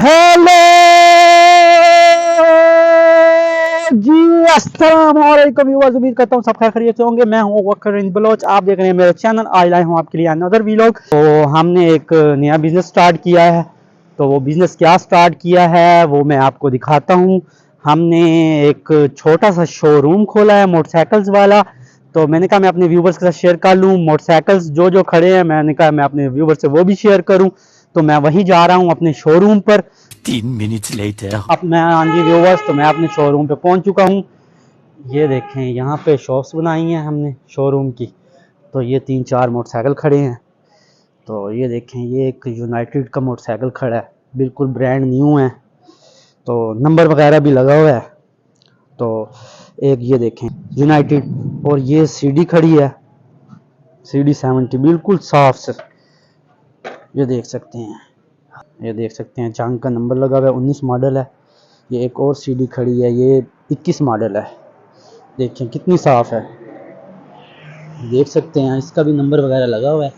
Hello जी, अस्सलाम वालेकुम viewers. उम्मीद करता हूँ सब खैरियत से होंगे। मैं हूँ वकर बलोच, आप देख रहे हैं मेरा चैनल। आज लाए हूँ आपके लिए अनदर वीलॉग। तो हमने एक नया बिजनेस स्टार्ट किया है। तो वो बिजनेस क्या स्टार्ट किया है वो मैं आपको दिखाता हूँ। हमने एक छोटा सा शोरूम खोला है मोटरसाइकिल्स वाला। तो मैंने कहा मैं अपने व्यूवर्स के साथ शेयर कर लूँ। मोटरसाइकिल्स जो जो खड़े हैं, मैंने कहा मैं अपने व्यूवर्स से वो भी शेयर करूँ। तो मैं वहीं जा रहा हूँ अपने शोरूम पर। 15 minutes later. अब मैं, हाँ जी व्यूवर्स, तो मैं अपने शोरूम पे पहुंच चुका हूँ। ये देखें, यहाँ पे शॉप्स बनाई हैं हमने शोरूम की। तो ये 3-4 मोटरसाइकिल खड़े हैं। तो ये देखें, ये एक यूनाइटेड का मोटरसाइकिल खड़ा है, बिल्कुल ब्रांड न्यू है। तो नंबर वगैरह भी लगा हुआ है। तो एक ये देखें यूनाइटेड, और ये सीडी खड़ी है, सीडी 70, बिल्कुल साफ से। ये देख सकते हैं, ये देख सकते हैं चांग का नंबर लगा हुआ है, 19 मॉडल है। ये एक और सीडी खड़ी है, ये 21 मॉडल है। देखें कितनी साफ है, देख सकते हैं। इसका भी नंबर वगैरह लगा हुआ है,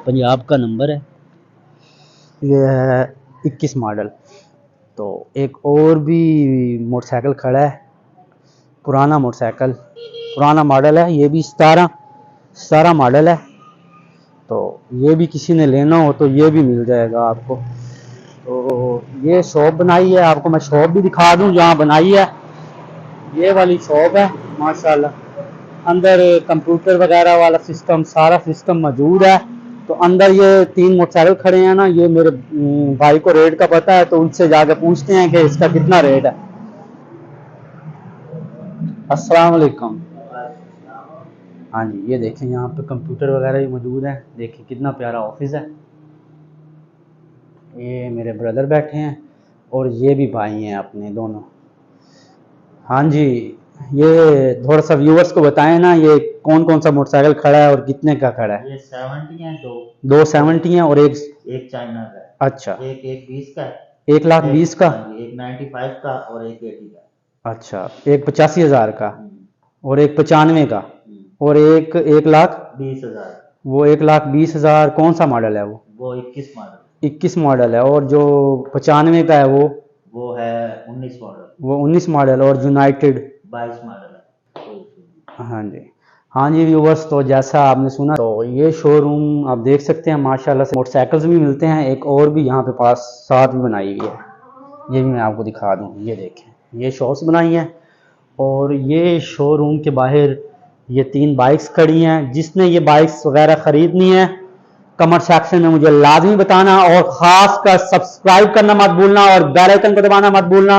पंजाब का नंबर है। ये है 21 मॉडल। तो एक और भी मोटरसाइकिल खड़ा है, पुराना मोटरसाइकिल, पुराना मॉडल है। ये भी 17 मॉडल है। तो ये भी किसी ने लेना हो तो ये भी मिल जाएगा आपको। तो ये शॉप बनाई है, आपको मैं शॉप भी दिखा दूं जहाँ बनाई है। ये वाली शॉप है माशाल्लाह। अंदर कंप्यूटर वगैरह वाला सिस्टम, सारा सिस्टम मौजूद है। तो अंदर ये 3 मोटरसाइकिल खड़े हैं ना, ये मेरे भाई को रेट का पता है, तो उनसे जाके पूछते हैं कि इसका कितना रेट है। अस्सलाम वालेकुम। हाँ जी, ये देखें यहाँ पे कंप्यूटर वगैरह भी मौजूद है। देखिए कितना प्यारा ऑफिस है। ये मेरे ब्रदर बैठे हैं और ये भी भाई हैं अपने दोनों। हाँ जी, ये थोड़ा सा व्यूवर्स को बताएं ना, ये कौन कौन सा मोटरसाइकिल खड़ा है और कितने का खड़ा है। ये 70 है, दो 70 है और एक चाइना का है। अच्छा, एक 20 का है, 1,20,000 का। हाँ जी, एक 95 का और एक 80 का। अच्छा, एक 85,000 का हम्म, और एक 95 का और एक 1,20,000। 20,000। वो 1,20,000 कौन सा मॉडल है वो 21 मॉडल। 21 मॉडल है। और जो 95 का है वो है 19 मॉडल। वो 19 मॉडल। और यूनाइटेड 22 मॉडल है। हाँ जी, हाँ जी व्यूवर्स, तो जैसा आपने सुना, तो ये शोरूम आप देख सकते हैं माशाल्लाह से मोटरसाइकिल्स भी मिलते हैं। एक और भी यहाँ पे पास साथ भी बनाई हुई है, ये भी मैं आपको दिखा दूँ। ये देखें, ये शॉप्स बनाई हैं। और ये शोरूम के बाहर ये 3 बाइक्स खड़ी हैं। जिसने ये बाइक्स वगैरह ख़रीदनी है, कमेंट सेक्शन में मुझे लाजमी बताना, और ख़ास कर सब्सक्राइब करना मत भूलना और बेल आइकन को दबाना मत भूलना।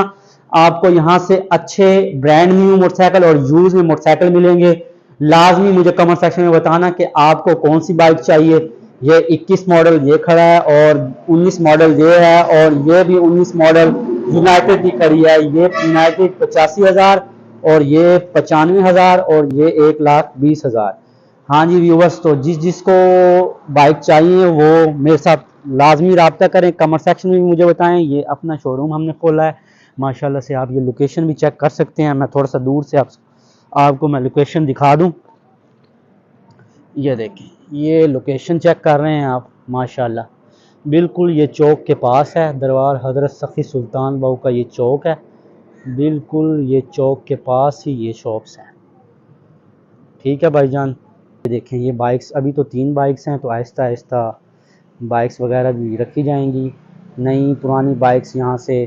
आपको यहाँ से अच्छे ब्रांड न्यू मोटरसाइकिल और यूज में मोटरसाइकिल मिलेंगे। लाजमी मुझे कमेंट सेक्शन में बताना कि आपको कौन सी बाइक चाहिए। ये 21 मॉडल ये खड़ा है और 19 मॉडल ये है, और ये भी 19 मॉडल यूनाइटेड की खड़ी है। ये यूनाइटेड 85,000 और ये 95,000 और ये 1,20,000। हाँ जी व्यूवर्स, तो जिस जिसको बाइक चाहिए वो मेरे साथ लाजमी रब्ता करें, कमेंट सेक्शन में भी मुझे बताएं। ये अपना शोरूम हमने खोला है माशाल्लाह से। आप ये लोकेशन भी चेक कर सकते हैं। मैं थोड़ा सा दूर से आपको मैं लोकेशन दिखा दूं। ये देखें, ये लोकेशन चेक कर रहे हैं आप माशाल्लाह, बिल्कुल ये चौक के पास है। दरबार हज़रत सखी सुल्तान बहू का ये चौक है, बिल्कुल ये चौक के पास ही ये शॉप्स हैं। ठीक है भाईजान। ये देखें, ये बाइक्स अभी तो 3 बाइक्स हैं, तो आहिस्ता आहिस्ता बाइक्स वगैरह भी रखी जाएंगी। नई पुरानी बाइक्स यहाँ से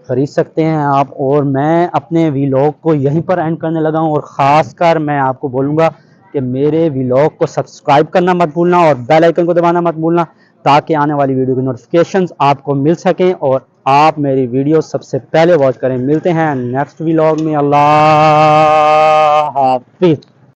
ख़रीद सकते हैं आप। और मैं अपने व्लॉग को यहीं पर एंड करने लगा हूँ। और ख़ास कर मैं आपको बोलूँगा कि मेरे व्लॉग को सब्सक्राइब करना मत भूलना और बेल आइकन को दबाना मत भूलना, ताकि आने वाली वीडियो की नोटिफिकेशंस आपको मिल सकें और आप मेरी वीडियो सबसे पहले वॉच करें। मिलते हैं नेक्स्ट व्लॉग में। अल्लाह हाफिज़।